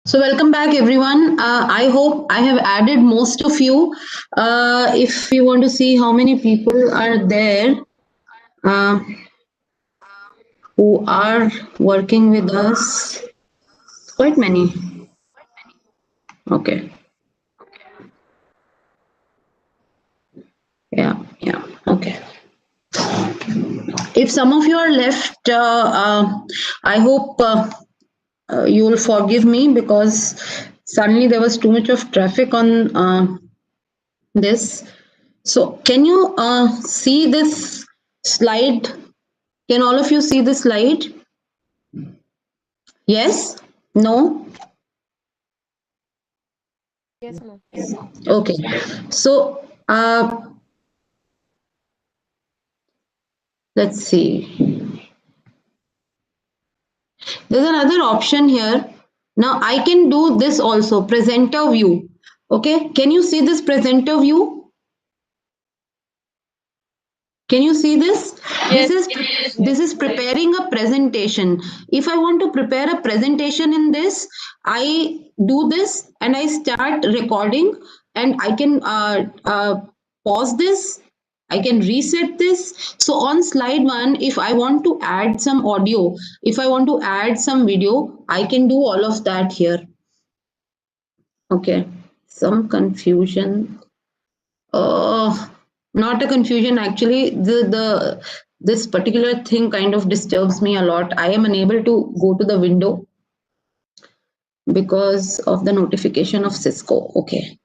So welcome back everyone. I hope I have added most of you. If you want to see how many people are there uh, who are working with us, quite many. Okay. Yeah. Okay. If some of you are left, I hope you will forgive me because suddenly there was too much of traffic on this. So can you see this slide? Can all of you see the slide? Yes? No? Yes, ma'am. Okay. So let's see. There's another option here. Now I can do this also, presenter view. Okay. Can you see this presenter view? Can you see this? Yes, This is preparing a presentation. If I want to prepare a presentation in this, I do this and I start recording, and I can pause this. I can reset this. So on slide 1, if I want to add some audio, if I want to add some video, I can do all of that here. Okay. Some confusion. Not a confusion, actually. The this particular thing kind of disturbs me a lot. I am unable to go to the window because of the notification of Cisco. Okay.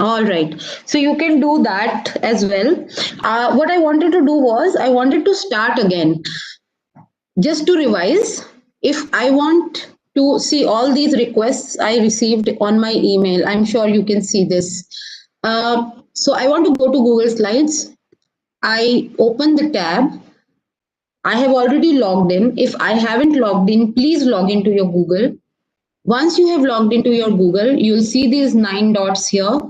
All right. So you can do that as well. What I wanted to do was I wanted to start again. Just to revise, if I want to see all these requests I received on my email, I'm sure you can see this. So I want to go to Google Slides. I open the tab. I have already logged in. If I haven't logged in, please log into your Google. Once you have logged into your Google, you'll see these 9 dots here.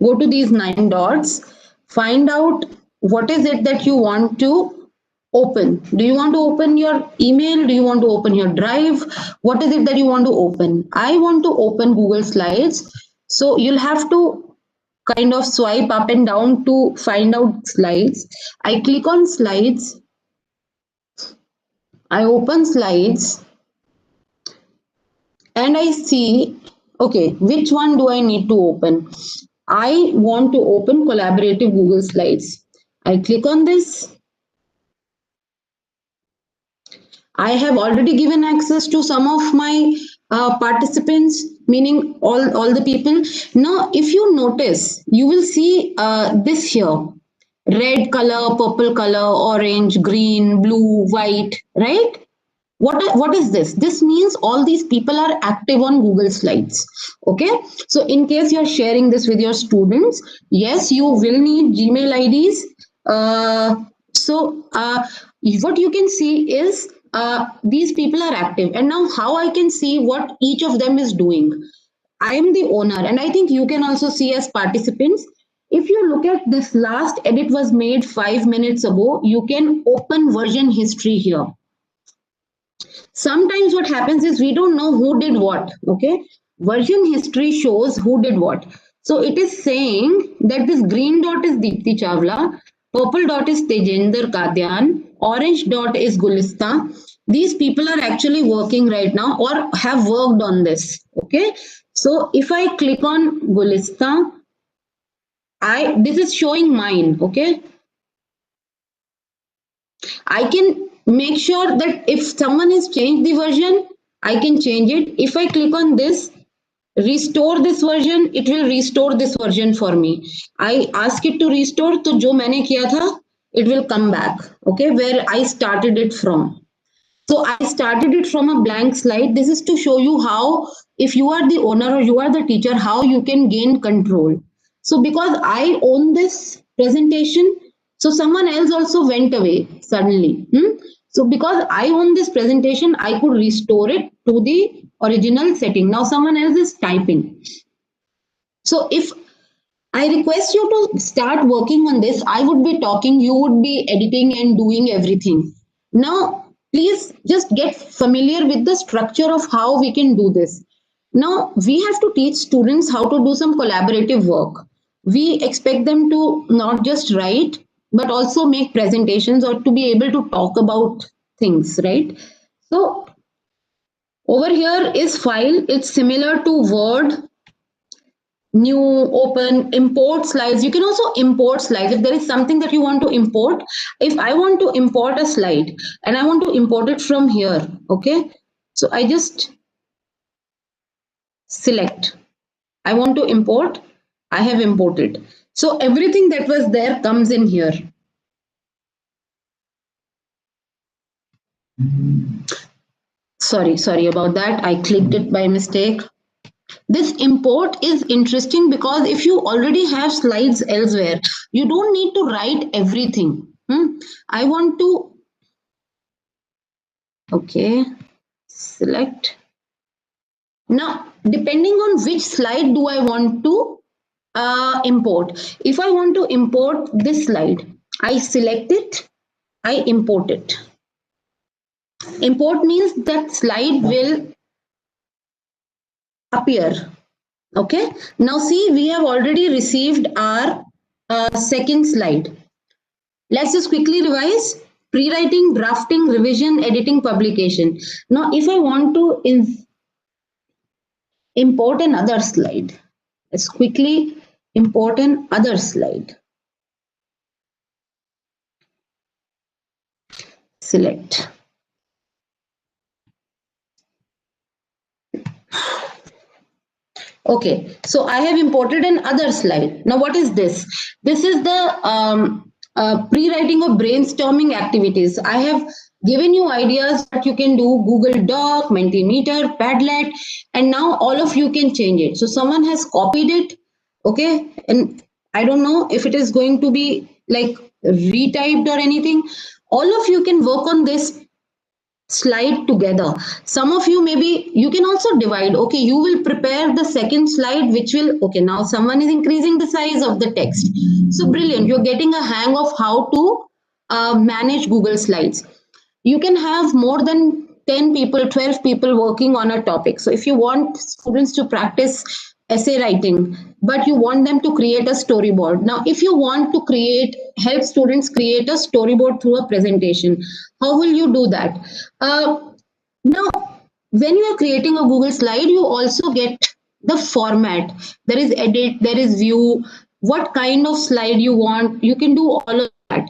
Go to these 9 dots. Find out what is it that you want to open. Do you want to open your email? Do you want to open your drive? What is it that you want to open? I want to open Google Slides. So you'll have to kind of swipe up and down to find out slides. I click on slides. I open slides and I see, okay, which one do I need to open? I want to open collaborative Google Slides. I click on this. I have already given access to some of my participants, meaning all the people. Now, if you notice, you will see this here. Red color, purple color, orange, green, blue, white, right? What is this? This means all these people are active on Google Slides. Okay. So in case you're sharing this with your students, yes, you will need Gmail IDs. So what you can see is these people are active. And now how I can see what each of them is doing. I am the owner, and I think you can also see as participants. If you look at this last edit was made 5 minutes ago, you can open version history here. Sometimes what happens is we don't know who did what. Okay, version history shows who did what. So it is saying that this green dot is Deepti Chawla, purple dot is Tejender Kadyan, orange dot is Gulista. These people are actually working right now or have worked on this. Okay, so if I click on Gulista, this is showing mine. Okay, I can make sure that if someone has changed the version, I can change it. If I click on this, restore this version, it will restore this version for me. I ask it to restore, so jo maine kiya tha, it will come back, okay, where I started it from. So I started it from a blank slide. This is to show you how, if you are the owner or you are the teacher, how you can gain control. So because I own this presentation, so someone else also went away suddenly. So because I own this presentation, I could restore it to the original setting. Now someone else is typing. So if I request you to start working on this, I would be talking, you would be editing and doing everything. Now, please just get familiar with the structure of how we can do this. Now, we have to teach students how to do some collaborative work. We expect them to not just write, but also make presentations or to be able to talk about things, right? So, over here is file. It's similar to Word, new, open, import slides. You can also import slides if there is something that you want to import. If I want to import a slide and I want to import it from here, okay, so I just select, I want to import, I have imported, so everything that was there comes in here. Sorry about that, I clicked it by mistake. This import is interesting because if you already have slides elsewhere, you don't need to write everything. I want to, okay, select. Now, depending on which slide do I want to import. If I want to import this slide, I select it, I import it. Import means that slide will appear. Okay. Now see, we have already received our second slide. Let's just quickly revise. Pre-writing, drafting, revision, editing, publication. Now, if I want to import another slide, let's quickly import another slide. Select. Okay, so I have imported an other slide. Now, what is this? This is the pre-writing or brainstorming activities. I have given you ideas that you can do: Google Doc, Mentimeter, Padlet, and now all of you can change it. So someone has copied it, okay, and I don't know if it is going to be like retyped or anything. All of you can work on this slide together. Some of you, maybe you can also divide. Okay, you will prepare the second slide, which will, okay, now someone is increasing the size of the text. So brilliant, you're getting a hang of how to manage Google Slides. You can have more than 10 people, 12 people working on a topic. So if you want students to practice essay writing, but you want them to create a storyboard. Now, if you want to help students create a storyboard through a presentation, how will you do that? Now, when you are creating a Google slide, you also get the format. There is edit, there is view, what kind of slide you want. You can do all of that.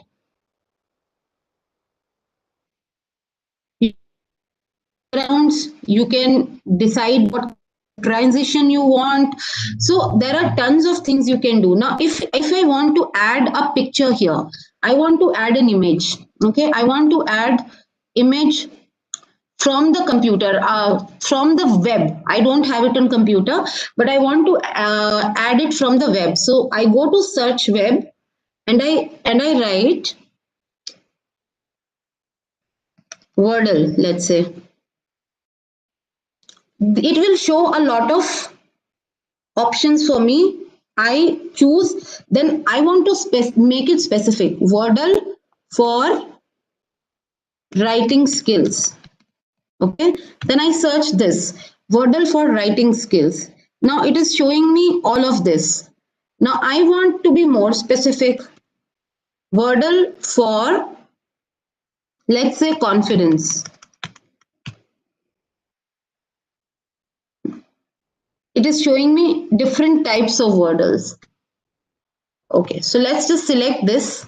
Backgrounds, you can decide what transition you want. So there are tons of things you can do. Now, if I want to add a picture here, I want to add an image. Okay, I want to add image from the computer, from the web. I don't have it on computer, but I want to add it from the web. So I go to search web and I write Wordle, let's say. It will show a lot of options for me. I choose, then I want to make it specific. Wordle for writing skills. Okay, then I search this Wordle for writing skills. Now it is showing me all of this. Now I want to be more specific. Wordle for, let's say, confidence. It is showing me different types of Wordles. Okay, so let's just select this.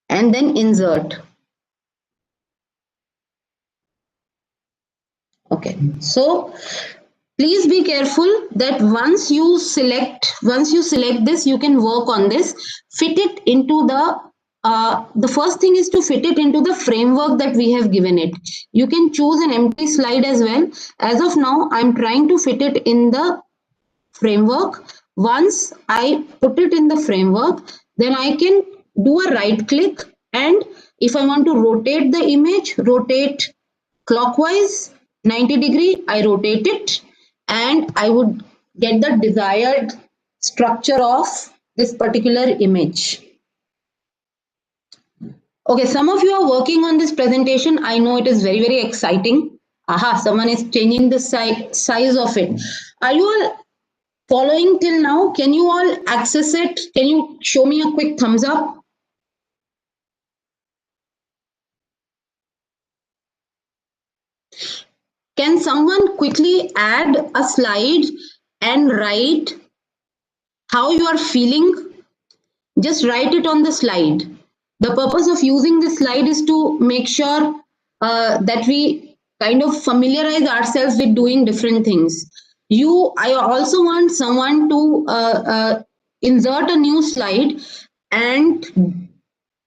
And then insert. Okay, so please be careful that once you select this, you can work on this, fit it into the first thing is to fit it into the framework that we have given it. You can choose an empty slide as well. As of now, I'm trying to fit it in the framework. Once I put it in the framework, then I can do a right click, and if I want to rotate the image, rotate clockwise 90-degree, I rotate it, and I would get the desired structure of this particular image. Okay, some of you are working on this presentation. I know it is very, very exciting. Aha, someone is changing the size of it. Are you all following till now? Can you all access it? Can you show me a quick thumbs up? Can someone quickly add a slide and write how you are feeling? Just write it on the slide. The purpose of using this slide is to make sure that we kind of familiarize ourselves with doing different things. I also want someone to insert a new slide and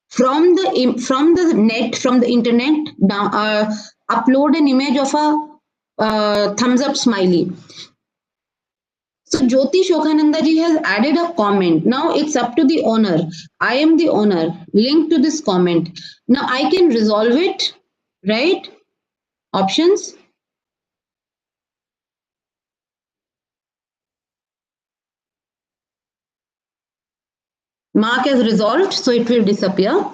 from the net, from the internet, upload an image of a thumbs up smiley. So Jyoti Shokhananda ji has added a comment. Now it's up to the owner. I am the owner. Link to this comment. Now I can resolve it, right? Options. Mark as resolved, so it will disappear.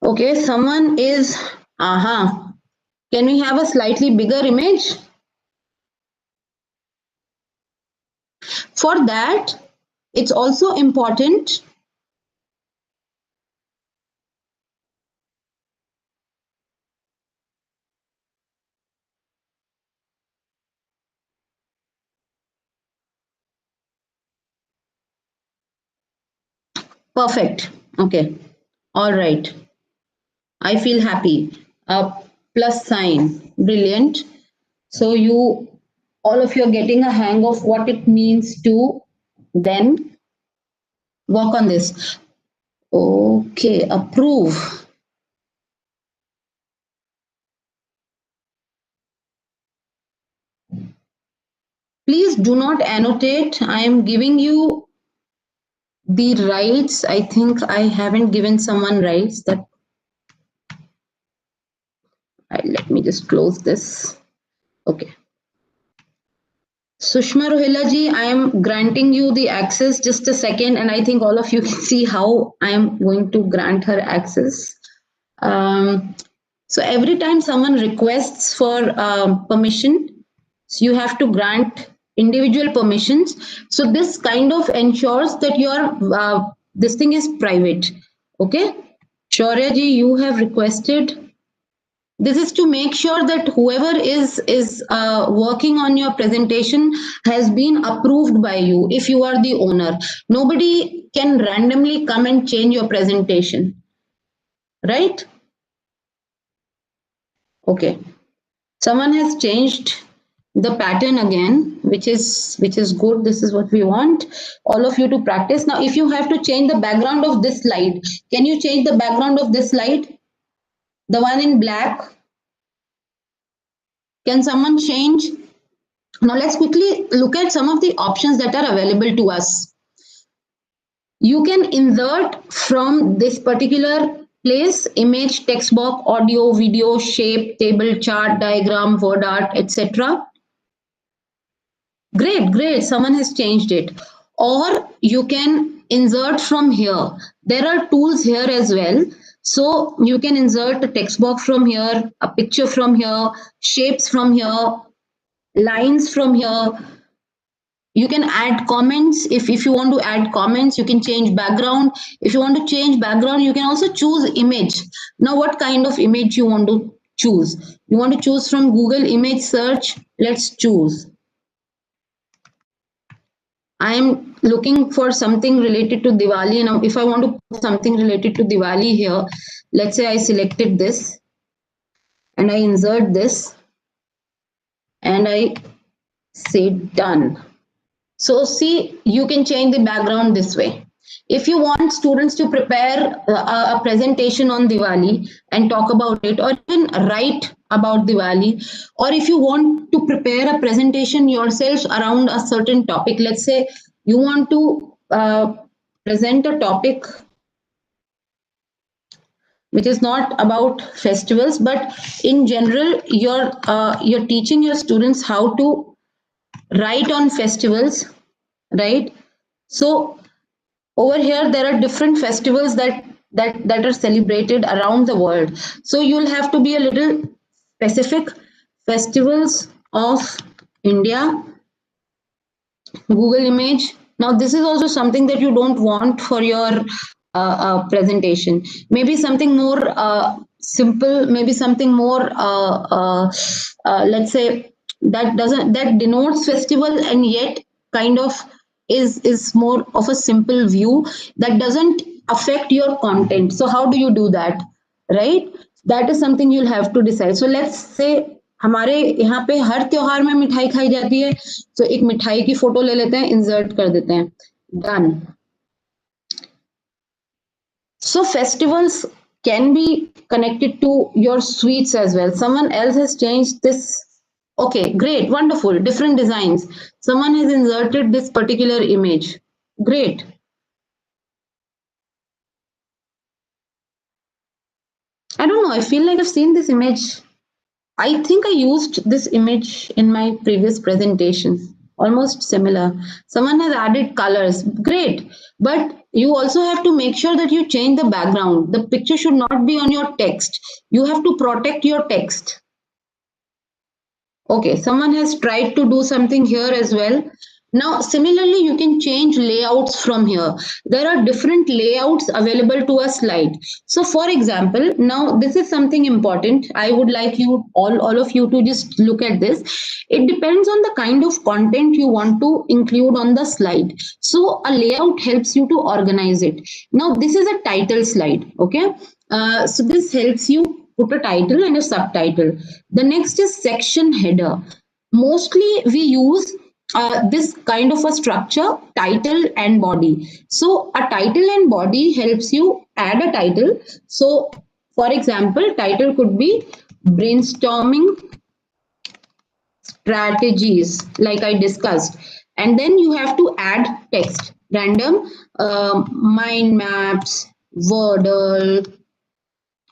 Okay, someone is, Can we have a slightly bigger image? For that, it's also important. Perfect. Okay. All right. I feel happy. A plus sign. Brilliant. So all of you are getting a hang of what it means to then work on this. Okay, approve. Please do not annotate. I am giving you the rights. I think I haven't given someone rights. Let me just close this. Okay. Sushma Rohila ji, I am granting you the access. Just a second, and I think all of you can see how I am going to grant her access. So every time someone requests for permission, so you have to grant individual permissions. So this kind of ensures that this thing is private. Okay. Shaurya ji, you have requested. This is to make sure that whoever is working on your presentation has been approved by you. If you are the owner, nobody can randomly come and change your presentation, right? Okay. Someone has changed the pattern again, which is good. This is what we want all of you to practice. Now if you have to change the background of this slide, can you change the background of this slide, the one in black? Can someone change? Now let's quickly look at some of the options that are available to us. You can insert from this particular place image, text box, audio, video, shape, table, chart, diagram, word art, etc. Great. Someone has changed it. Or you can insert from here. There are tools here as well. So you can insert a text box from here, a picture from here, shapes from here, lines from here. You can add comments. If you want to add comments, you can change background. If you want to change background, you can also choose image. Now what kind of image you want to choose? You want to choose from Google image search. Let's choose. I am looking for something related to Diwali. Now, if I want to put something related to Diwali here, let's say I selected this and I insert this and I say done. So see, you can change the background this way. If you want students to prepare a presentation on Diwali and talk about it, or even write about Diwali, or if you want to prepare a presentation yourself around a certain topic, let's say you want to present a topic which is not about festivals, but in general, you're teaching your students how to write on festivals, right? So over here, there are different festivals that that are celebrated around the world. So you'll have to be a little specific. Festivals of India, Google image. Now, this is also something that you don't want for your presentation. Maybe something more simple, maybe something more, let's say, that denotes festival and yet kind of is more of a simple view that doesn't affect your content. So how do you do that, right? That is something you'll have to decide. So let's say हमारे यहाँ पे हर त्योहार में मिठाई खाई जाती है, तो एक मिठाई की फोटो ले लेते हैं, इंसर्ट कर देते हैं, done. So festivals can be connected to your sweets as well. Someone else has changed this. Okay, great, wonderful, different designs. Someone has inserted this particular image. Great. I don't know, I feel like I've seen this image. I think I used this image in my previous presentation, almost similar. Someone has added colors, great. But you also have to make sure that you change the background. The picture should not be on your text. You have to protect your text. Okay, someone has tried to do something here as well. Now, similarly, you can change layouts from here. There are different layouts available to a slide. So, for example, now this is something important. I would like you, all of you, to just look at this. It depends on the kind of content you want to include on the slide. So, a layout helps you to organize it. Now, this is a title slide, okay? So, this helps you put a title and a subtitle. The next is section header. Mostly we use this kind of a structure, title and body. So a title and body helps you add a title. So for example, title could be brainstorming strategies, like I discussed. And then you have to add text, random, mind maps, Wordle,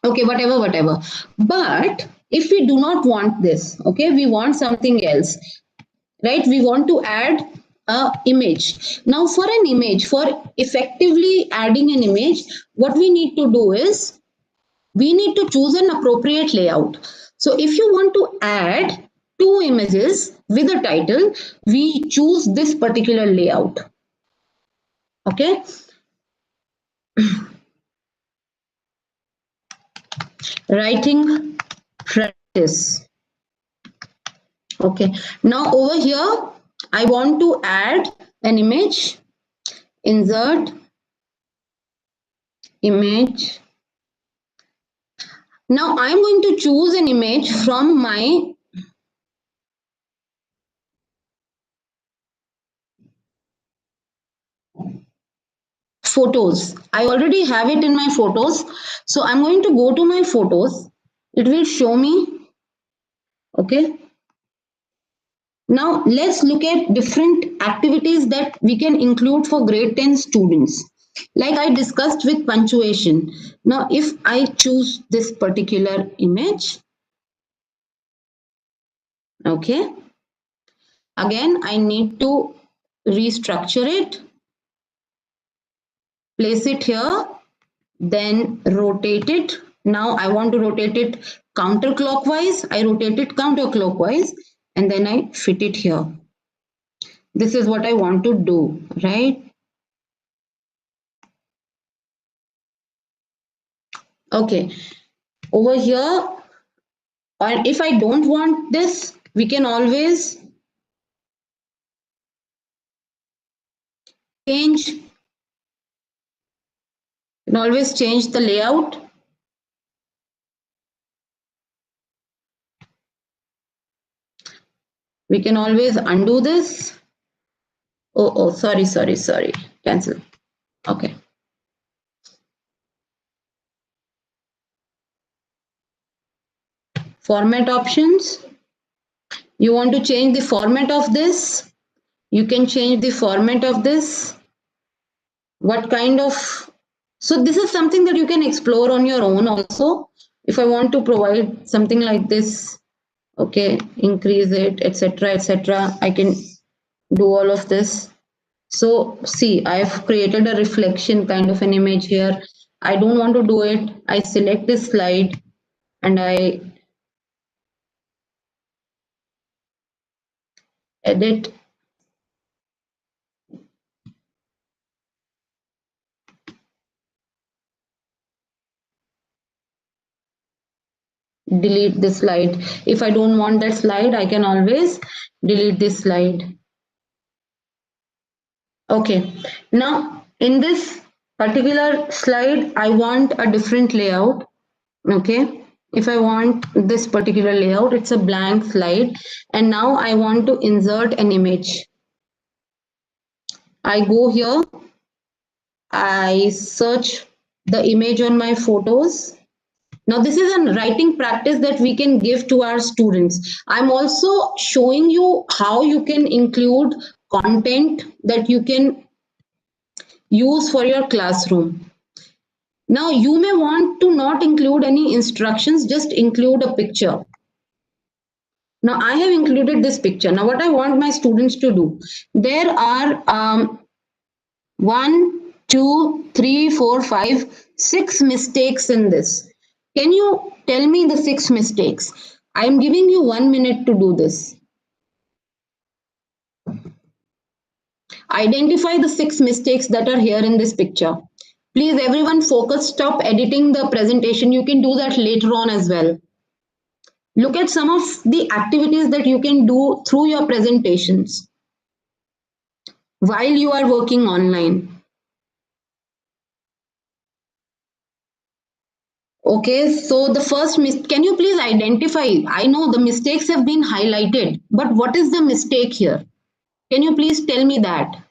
okay, whatever. But if we do not want this, okay, we want something else, right? We want to add a image. Now for an image, for effectively adding an image, what we need to do is we need to choose an appropriate layout. So if you want to add two images with a title, we choose this particular layout. Okay. Writing practice. Okay, now over here, I want to add an image, insert image. Now I'm going to choose an image from my photos. I already have it in my photos. So I'm going to go to my photos. It will show me, okay. Now let's look at different activities that we can include for grade 10 students. Like I discussed with punctuation. Now if I choose this particular image, okay, again I need to restructure it, place it here, then rotate it. Now I want to rotate it counterclockwise. I rotate it counterclockwise and then I fit it here. This is what I want to do, right? Okay, over here, or if I don't want this, we can always change, the layout. We can always undo this. Oh, sorry, cancel. Okay. Format options. You want to change the format of this? You can change the format of this. What kind of, so this is something that you can explore on your own also. If I want to provide something like this, okay, increase it, etc., I can do all of this. So see, I've created a reflection kind of an image here. I don't want to do it. I select this slide and I edit. Delete this slide. If I don't want that slide, I can always delete this slide. Okay, now in this particular slide, I want a different layout. Okay, if I want this particular layout, it's a blank slide, and now I want to insert an image. I go here, I search the image on my photos. Now, this is a writing practice that we can give to our students. I'm also showing you how you can include content that you can use for your classroom. Now, you may want to not include any instructions, just include a picture. Now, I have included this picture. Now, what I want my students to do, there are 1, 2, 3, 4, 5, 6 mistakes in this. Can you tell me the 6 mistakes? I am giving you 1 minute to do this. Identify the 6 mistakes that are here in this picture. Please, everyone, focus, stop editing the presentation. You can do that later on as well. Look at some of the activities that you can do through your presentations while you are working online. Okay, so the first can you please identify? I know the mistakes have been highlighted, but what is the mistake here? Can you please tell me that?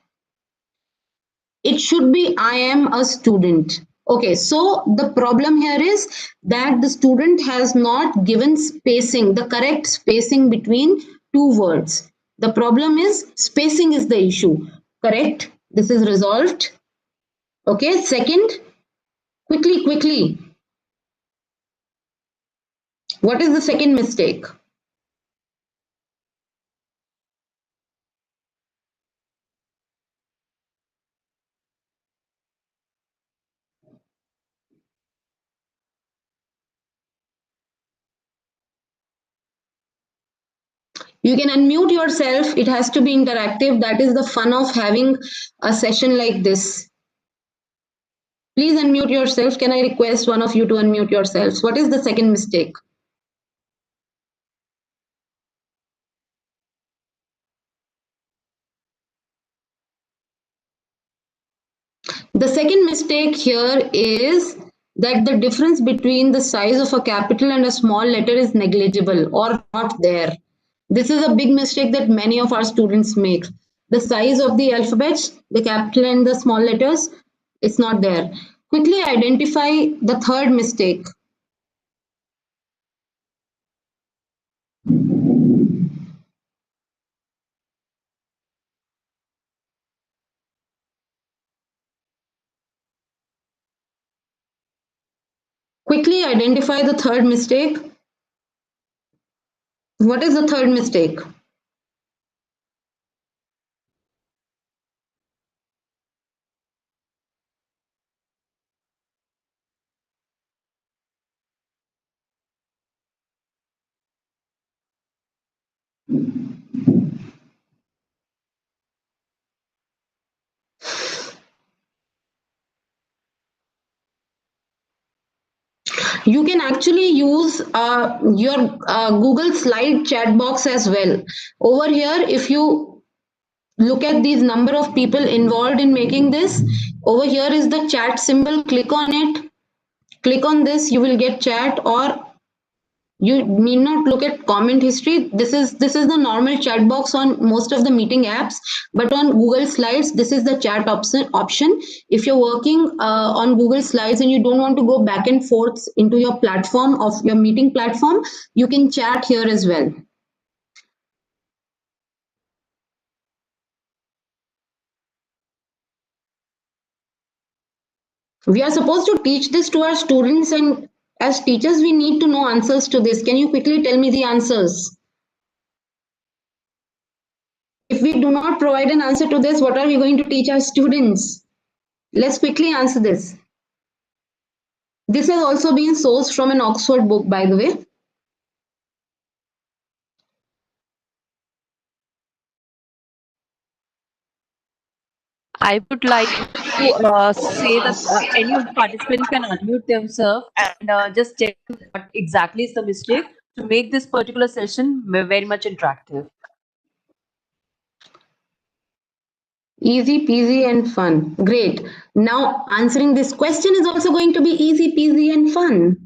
It should be I am a student. Okay, so the problem here is that the student has not given spacing, the correct spacing between two words. The problem is spacing is the issue. Correct? This is resolved. Okay, second, quickly. What is the second mistake? You can unmute yourself. It has to be interactive. That is the fun of having a session like this. Please unmute yourself. Can I request one of you to unmute yourselves? What is the second mistake? The second mistake here is that the difference between the size of a capital and a small letter is negligible or not there. This is a big mistake that many of our students make. The size of the alphabets, the capital and the small letters, it's not there. Quickly identify the third mistake. Quickly identify the third mistake. What is the third mistake? You can actually use your Google slide chat box as well. Over here, if you look at these number of people involved in making this, over here is the chat symbol. Click on it. Click on this. You will get chat, or you need not look at comment history. This is the normal chat box on most of the meeting apps, but on Google Slides this is the chat option. If you're working on Google Slides and you don't want to go back and forth into your platform of your meeting platform, you can chat here as well. We are supposed to teach this to our students, and as teachers we need to know answers to this. Can you quickly tell me the answers? If we do not provide an answer to this, what are we going to teach our students? Let's quickly answer this. This has also been sourced from an Oxford book, by the way. I would like to say that any of the participants can unmute themselves and just check what exactly is the mistake to make this particular session very much interactive. Easy peasy and fun. Great. Now, answering this question is also going to be easy peasy and fun.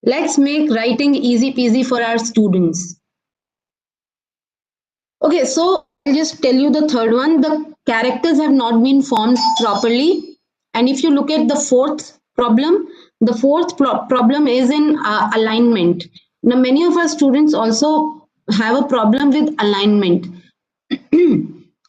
Let's make writing easy peasy for our students. Okay, so I'll just tell you the third one. The characters have not been formed properly. And if you look at the fourth problem, the fourth problem is in alignment. Now, many of our students also have a problem with alignment.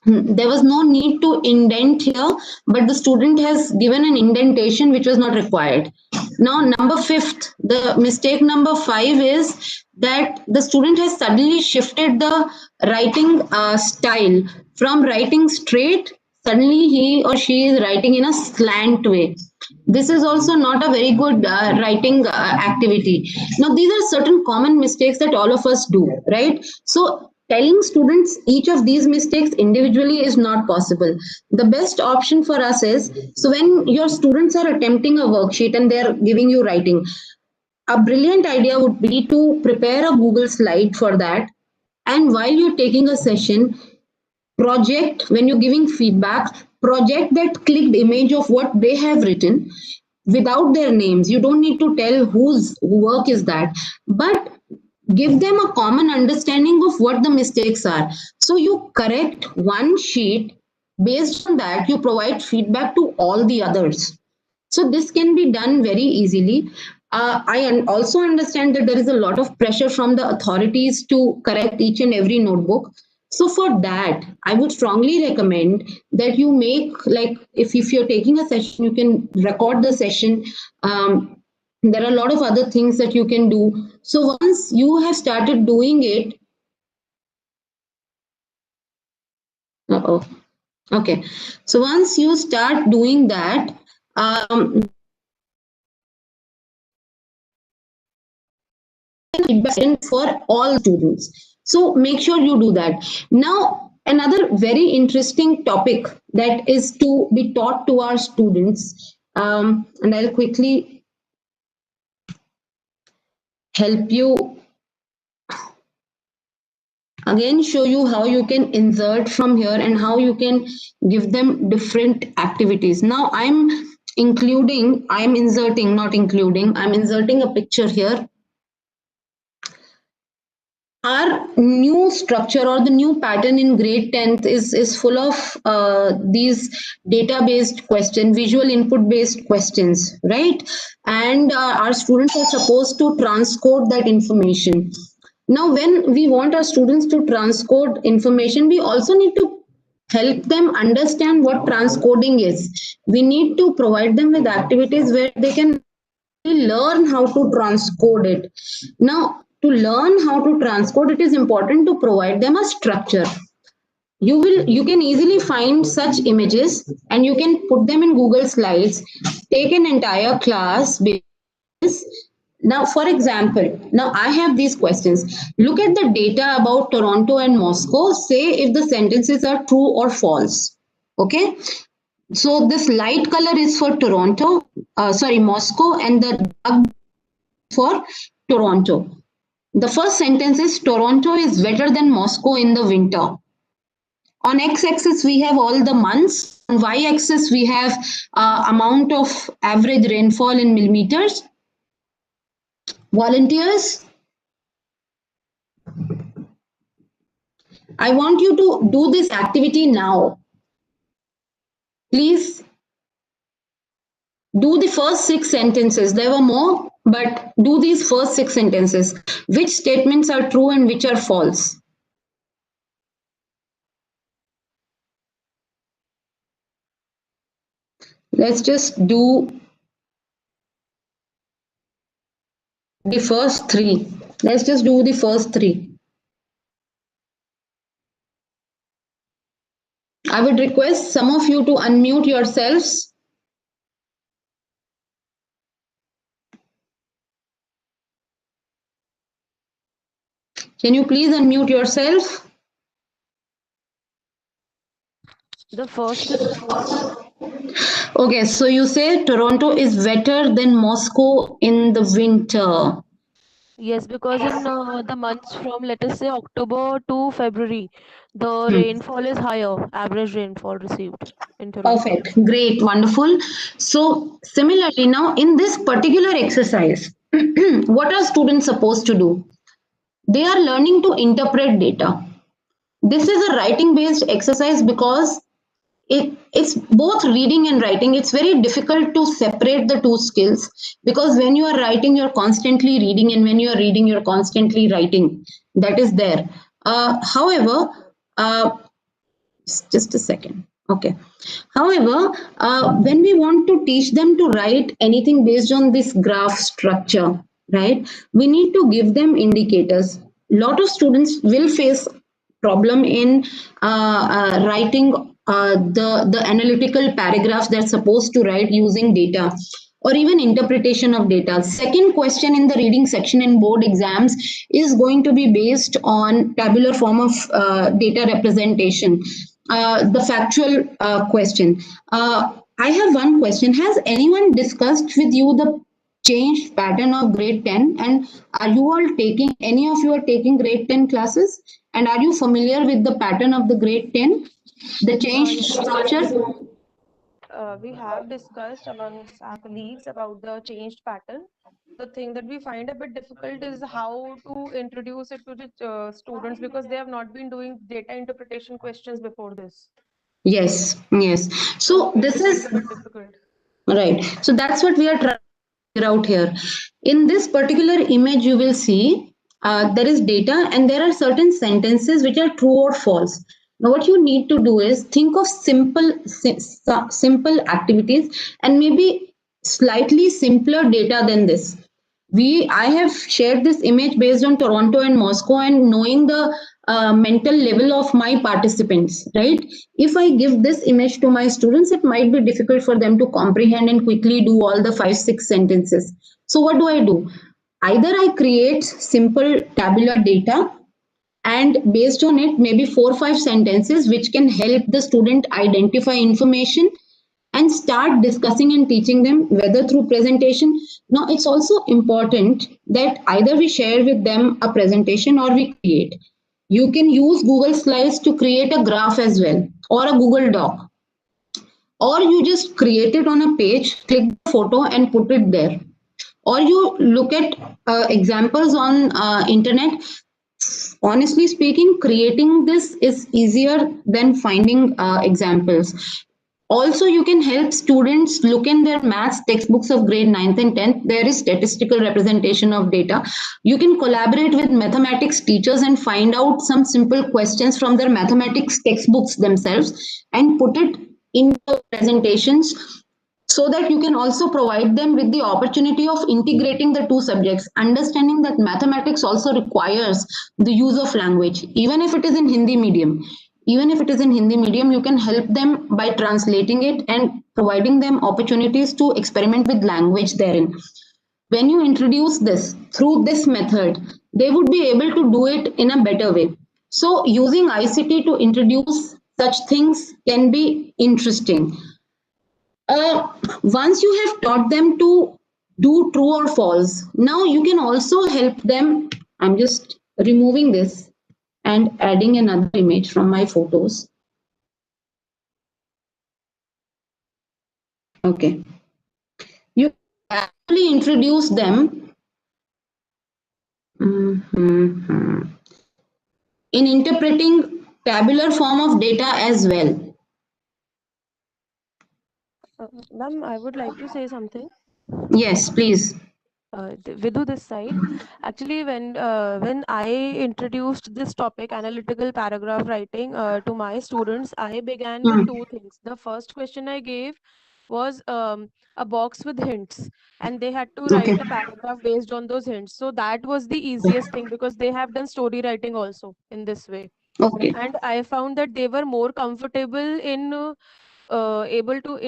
There was no need to indent here, but the student has given an indentation which was not required. Now, the mistake number 5 is that the student has suddenly shifted the writing style from writing straight. Suddenly, he or she is writing in a slant way. This is also not a very good writing activity. Now, these are certain common mistakes that all of us do, right? So, telling students each of these mistakes individually is not possible. The best option for us is, so when your students are attempting a worksheet and they're giving you writing, a brilliant idea would be to prepare a Google slide for that. And while you're taking a session, project, when you're giving feedback, project that clicked image of what they have written without their names. You don't need to tell whose work is that, but give them a common understanding of what the mistakes are. So you correct one sheet, based on that you provide feedback to all the others. So this can be done very easily. I also understand that there is a lot of pressure from the authorities to correct each and every notebook. So for that, I would strongly recommend that you make, like, if you're taking a session, you can record the session. There are a lot of other things that you can do. So once you have started doing it, uh-oh, okay. So once you start doing that, feedback for all students. So make sure you do that. Now, another very interesting topic that is to be taught to our students, and I'll quickly help you again, show you how you can insert from here and how you can give them different activities. Now, I'm inserting, not including, I'm inserting a picture here. Our new structure or the new pattern in grade 10th is full of these data based questions, visual input based questions, right? And our students are supposed to transcode that information. Now, when we want our students to transcode information, we also need to help them understand what transcoding is. We need to provide them with activities where they can learn how to transcode it. Now, to learn how to transcode, it is important to provide them a structure. You can easily find such images and you can put them in Google Slides, take an entire class basis. Now, for example, now I have these questions. Look at the data about Toronto and Moscow. Say if the sentences are true or false. Okay. So this light color is for Moscow, and the dark for Toronto. The first sentence is Toronto is wetter than Moscow in the winter. On x-axis, we have all the months. On y-axis, we have amount of average rainfall in millimeters. Volunteers, I want you to do this activity now. Please do the first 6 sentences. There were more, but do these first 6 sentences. Which statements are true and which are false? Let's just do the first 3. Let's just do the first 3. I would request request some of you to unmute yourselves. Can you please unmute yourself? The first is Toronto. Okay, so you say Toronto is wetter than Moscow in the winter. Yes, because in the months from, let us say, October to February, the Hmm. rainfall is higher, average rainfall received in Toronto. Perfect. Great. Wonderful. So, similarly, now in this particular exercise, what are students supposed to do? They are learning to interpret data. This is a writing based exercise because it's both reading and writing. It's very difficult to separate the two skills because when you are writing, you're constantly reading, and when you are reading, you're constantly writing. That is there. However, uh, just a second. Okay. However, when we want to teach them to write anything based on this graph structure, right, we need to give them indicators. Lot of students will face problem in writing the analytical paragraphs they're supposed to write using data or even interpretation of data. Second question in the reading section in board exams is going to be based on tabular form of data representation, the factual question. I have one question. Has anyone discussed with you the changed pattern of grade 10, and are you all taking, any of you are taking grade 10 classes, and are you familiar with the pattern of the grade 10, the changed Yes, structure? we have discussed amongst our colleagues about the changed pattern. The thing that we find a bit difficult is how to introduce it to the students because they have not been doing data interpretation questions before this. Yes, yes. So So it this becomes is a bit difficult. right. So that's what we are trying to figure out here. In this particular image, you will see there is data and there are certain sentences which are true or false. Now, what you need to do is think of simple activities and maybe slightly simpler data than this. I have shared this image based on Toronto and Moscow, and knowing the mental level of my participants, right? If I give this image to my students, it might be difficult for them to comprehend and quickly do all the 5 6 sentences. So what do I do? Either I create simple tabular data, and based on it maybe 4 5 sentences which can help the student identify information and start discussing and teaching them, whether through presentation. Now it's also important that either we share with them a presentation or we create. You can use Google Slides to create a graph as well, or a Google Doc, or you just create it on a page, click the photo and put it there, or you look at examples on internet. Honestly speaking, creating this is easier than finding examples. Also, you can help students look in their maths textbooks of grade 9th and 10th. There is statistical representation of data. You can collaborate with mathematics teachers and find out some simple questions from their mathematics textbooks themselves and put it in the presentations, so that you can also provide them with the opportunity of integrating the two subjects, understanding that mathematics also requires the use of language, even if it is in Hindi medium. Even if it is in Hindi medium, you can help them by translating it and providing them opportunities to experiment with language therein. When you introduce this through this method, they would be able to do it in a better way. So using ICT to introduce such things can be interesting. Once you have taught them to do true or false, now you can also help them. I'm just removing this and adding another image from my photos. Okay. You actually introduce them in interpreting tabular form of data as well. Ma'am, I would like to say something. Yes, please. Vidu this side. Actually, when I introduced this topic, analytical paragraph writing, to my students, I began with Hmm. two things. The first question I gave was a box with hints, and they had to Okay. write a paragraph based on those hints. So that was the easiest thing because they have done story writing also in this way. Okay. and I found that they were more comfortable in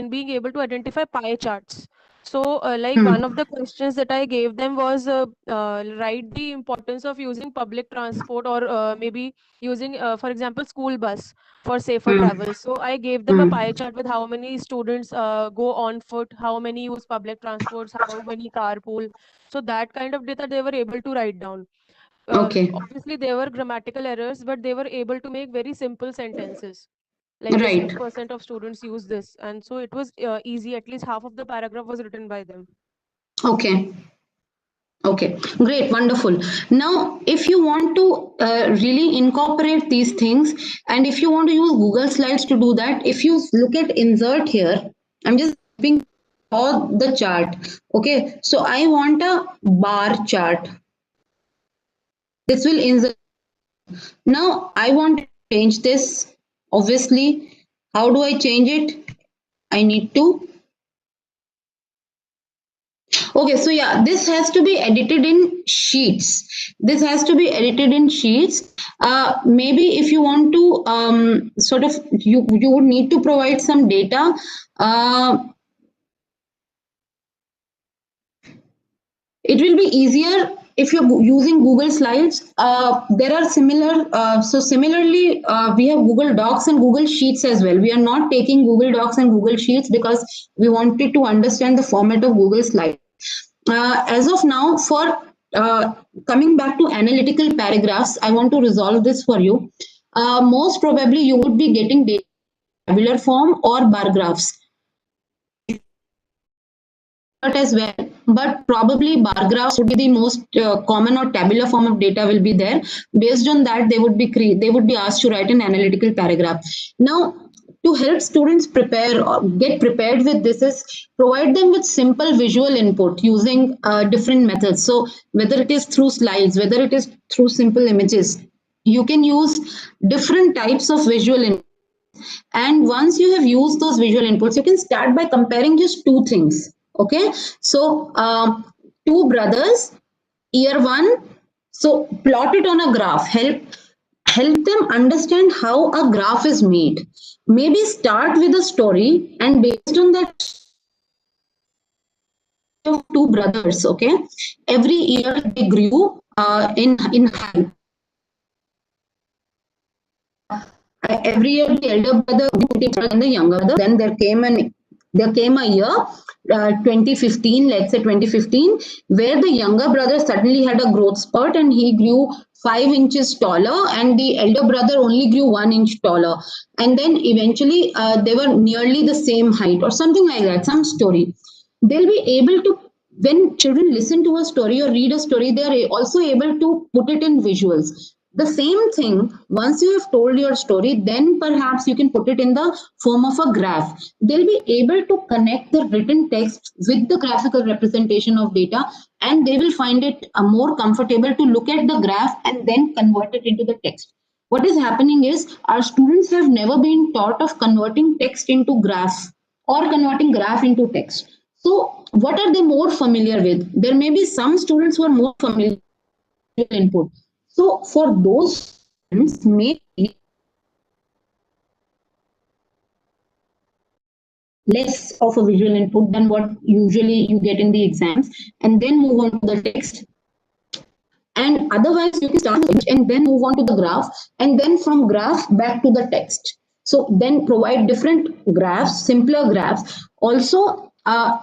being able to identify pie charts. So like Hmm. one of the questions that I gave them was write the importance of using public transport, or maybe using for example school bus for safer Hmm. travel. So I gave them a Hmm. pie chart with how many students go on foot, how many use public transports, how many carpool. So that kind of data they were able to write down. Okay. Obviously there were grammatical errors, but they were able to make very simple sentences, like this Right. much percent of students use this, and so it was easy. At least half of the paragraph was written by them. Okay. Okay, great, wonderful. Now, if you want to really incorporate these things, and if you want to use Google Slides to do that, if you look at insert here, I'm just typing all the chart. Okay, so I want a bar chart. This will insert. Now, I want to change this. Obviously, how do I change it? I need to. Okay, so yeah, this has to be edited in sheets. This has to be edited in sheets. Maybe if you want to sort of, you would need to provide some data. Uh, it will be easier if you're using Google Slides. There are similar, so similarly, we have Google Docs and Google Sheets as well. We are not taking Google Docs and Google Sheets because we wanted to understand the format of Google Slides. As of now, for uh, coming back to analytical paragraphs, I want to resolve this for you. Most probably, you would be getting data in tabular form or bar graphs as well, but probably bar graphs would be the most common, or tabular form of data will be there. Based on that, they would be asked to write an analytical paragraph. Now, to help students prepare or get prepared with this is provide them with simple visual input using different methods. So whether it is through slides, whether it is through simple images, you can use different types of visual input. And once you have used those visual inputs, you can start by comparing just two things. Okay, so two brothers, year one. So plot it on a graph. Help them understand how a graph is made. Maybe start with a story, and based on that of two brothers. Okay, every year they grew in height. Every year the elder brother and the younger brother. Then there came a year, 2015, let's say 2015, where the younger brother suddenly had a growth spurt and he grew 5 inches taller, and the elder brother only grew 1 inch taller. And then eventually they were nearly the same height or something like that, some story. They'll be able to, when children listen to a story or read a story, they are also able to put it in visuals. The same thing, once you have told your story, then perhaps you can put it in the form of a graph. They'll be able to connect the written text with the graphical representation of data, and they will find it more comfortable to look at the graph and then convert it into the text. What is happening is our students have never been taught of converting text into graph or converting graph into text. So, what are they more familiar with? There may be some students who are more familiar with input. So, for those students, maybe less of a visual input than what usually you get in the exams, and then move on to the text. And otherwise, you can start and then move on to the graph, and then from graph back to the text. So then provide different graphs, simpler graphs. Also,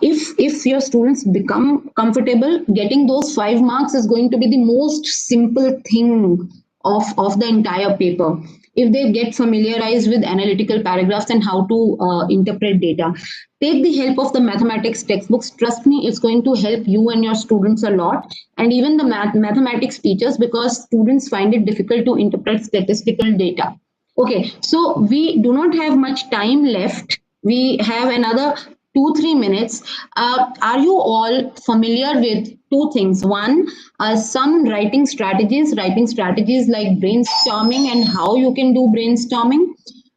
if your students become comfortable, getting those 5 marks is going to be the most simple thing of the entire paper. If they get familiarized with analytical paragraphs and how to interpret data, take the help of the mathematics textbooks. Trust me, it's going to help you and your students a lot, and even the mathematics teachers, because students find it difficult to interpret statistical data. Okay, so we do not have much time left. We have another 2-3 minutes. Are you all familiar with two things? One, some writing strategies like brainstorming and how you can do brainstorming.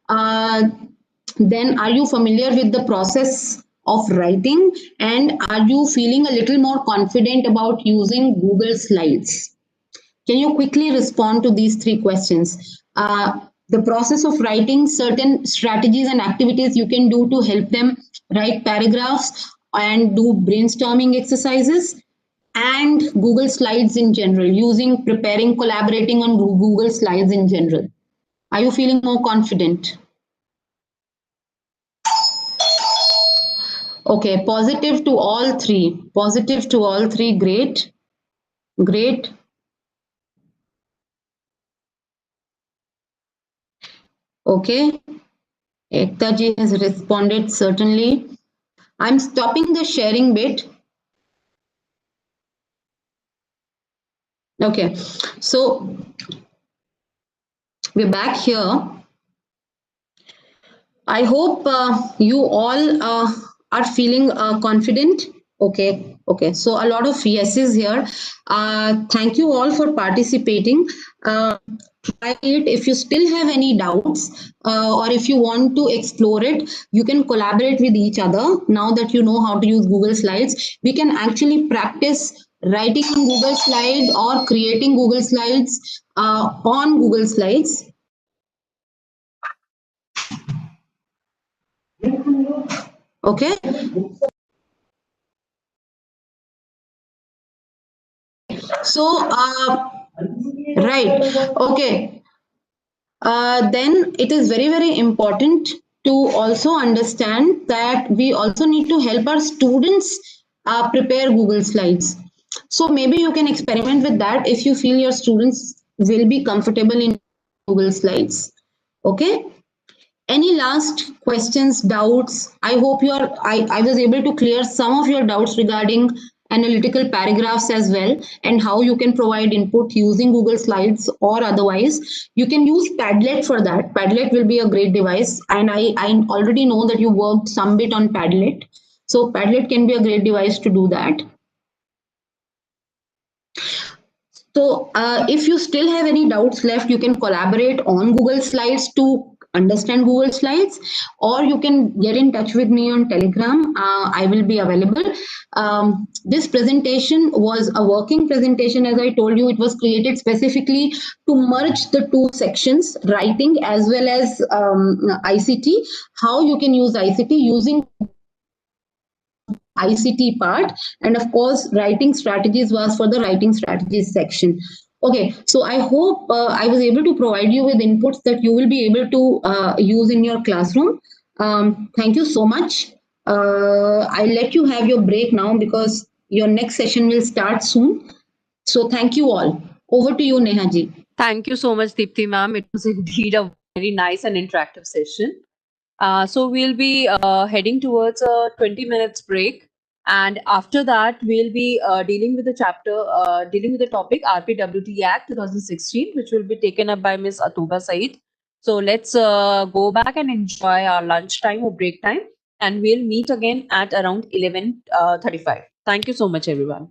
Uh, then, are you familiar with the process of writing? And are you feeling a little more confident about using Google Slides? Can you quickly respond to these three questions? the process of writing certain strategies and activities you can do to help them write paragraphs and do brainstorming exercises, and Google Slides in general, using, preparing, collaborating on Google Slides in general. Are you feeling more confident? Okay, positive to all three. Positive to all three. Great. Great. Okay. Ekta ji has responded, certainly. I'm stopping the sharing bit. Okay, so we're back here. I hope you all are feeling confident. Okay, okay. So a lot of yeses here. Thank you all for participating. Try it. If you still have any doubts or if you want to explore it, you can collaborate with each other. Now that you know how to use Google Slides, we can actually practice writing on Google Slide or creating Google Slides on Google Slides. Okay. So, right. Okay. Then it is very, very important to also understand that we also need to help our students prepare Google Slides. So maybe you can experiment with that if you feel your students will be comfortable in Google Slides. Okay. Any last questions, doubts? I hope I was able to clear some of your doubts regarding analytical paragraphs as well, and how you can provide input using Google Slides or otherwise. You can use Padlet for that. Padlet will be a great device, and I already know that you worked some bit on Padlet. So Padlet can be a great device to do that. So if you still have any doubts left, you can collaborate on Google Slides to understand Google Slides, or you can get in touch with me on Telegram. I will be available. This presentation was a working presentation. As I told you, it was created specifically to merge the two sections, writing as well as ICT, how you can use ICT using ICT part, and of course writing strategies was for the writing strategies section. Okay, so I hope I was able to provide you with inputs that you will be able to use in your classroom. Thank you so much. I'll let you have your break now because your next session will start soon. So thank you all. Over to you, Neha ji. Thank you so much, Deepti ma'am. It was indeed a very nice and interactive session. So we'll be heading towards a 20 minutes break. And after that, we'll be dealing with the dealing with the topic RPWT Act 2016, which will be taken up by Ms. Atuba Said. So let's go back and enjoy our lunch time or break time. And we'll meet again at around 11:35. Thank you so much, everyone.